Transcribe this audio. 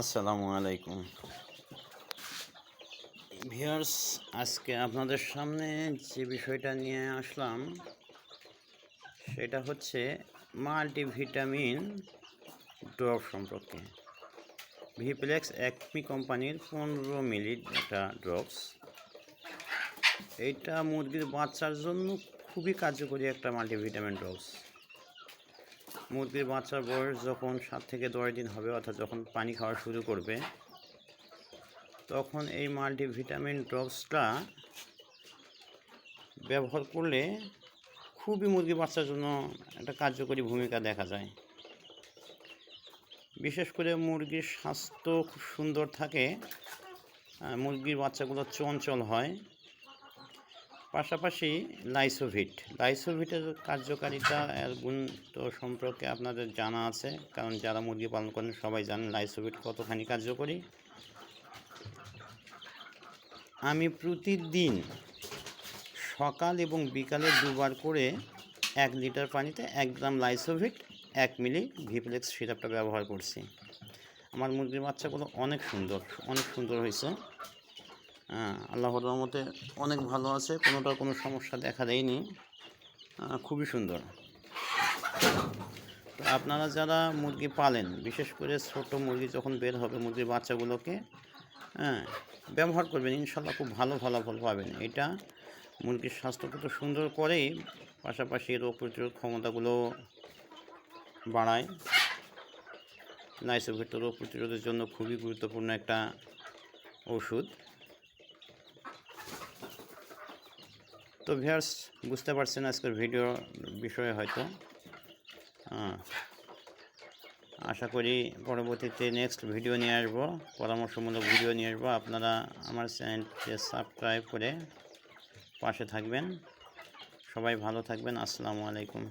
আসসালামু আলাইকুম ভিউয়ার্স। আজকে আপনাদের সামনে যে বিষয়টা নিয়ে আসলাম সেটা হচ্ছে মাল্টিভিটামিন ড্রপ সম্পর্কে। ভিপ্লেক্স একমি কোম্পানির 15 মিলি একটা ড্রপস। এইটা মুরগির বাচ্চার জন্য খুবই কার্যকরী একটা মাল্টিভিটামিন ড্রপস। মুরগির বাচ্চার বয়স যখন 7 থেকে 10 দিন হবে, অর্থাৎ যখন পানি খাওয়া শুরু করবে, তখন এই মাল্টিভিটামিন ড্রপসটা ব্যবহার করলে খুবই মুরগি বাচ্চার জন্য একটা কার্যকরী ভূমিকা দেখা যায়। বিশেষ করে মুরগির স্বাস্থ্য খুব সুন্দর থাকে, মুরগির বাচ্চাগুলো চঞ্চল হয়। পাশাপাশি লাইসোভিটের কার্যকারিতা এর গুণ তো সম্পর্কে আপনাদের জানা আছে, কারণ যারা মুরগি পালন করেন সবাই জানেন লাইসোভিট কতখানি কার্যকরী। আমি প্রতিদিন সকাল এবং বিকালে দুবার করে 1 লিটার পানিতে 1 গ্রাম লাইসোভিট 1 মিলি ভিপ্লেক্স সিরাপটা ব্যবহার করছি। আমার মুরগির বাচ্চাগুলো অনেক সুন্দর হয়েছে। আল্লাহর রহমতে অনেক ভালো আছে, কোনো সমস্যা দেখা দেয়নি, খুবই সুন্দর। তো আপনারা যারা মুরগি পালেন, বিশেষ করে ছোট মুরগি যখন বের হবে মুরগির বাচ্চাগুলোকে ব্যবহার করবেন, ইনশাল্লাহ খুব ভালো ফলাফল পাবেন। এটা মুরগির স্বাস্থ্যকে তো সুন্দর করেই, পাশাপাশি রোগ প্রতিরোধ ক্ষমতাগুলো বাড়ায়। লাইসোভিট তো রোগ প্রতিরোধের জন্য খুবই গুরুত্বপূর্ণ একটা ওষুধ। তো ভিউয়ার্স, বুঝতে পারছেন আজকের ভিডিও বিষয়ে হয়তো। আশা করি পরবর্তীতে নেক্সট ভিডিও নিয়ে আসবো, পরামর্শমূলক ভিডিও নিয়ে আসবো। আপনারা আমার চ্যানেলকে সাবস্ক্রাইব করে পাশে থাকবেন। সবাই ভালো থাকবেন। আসসালামু আলাইকুম।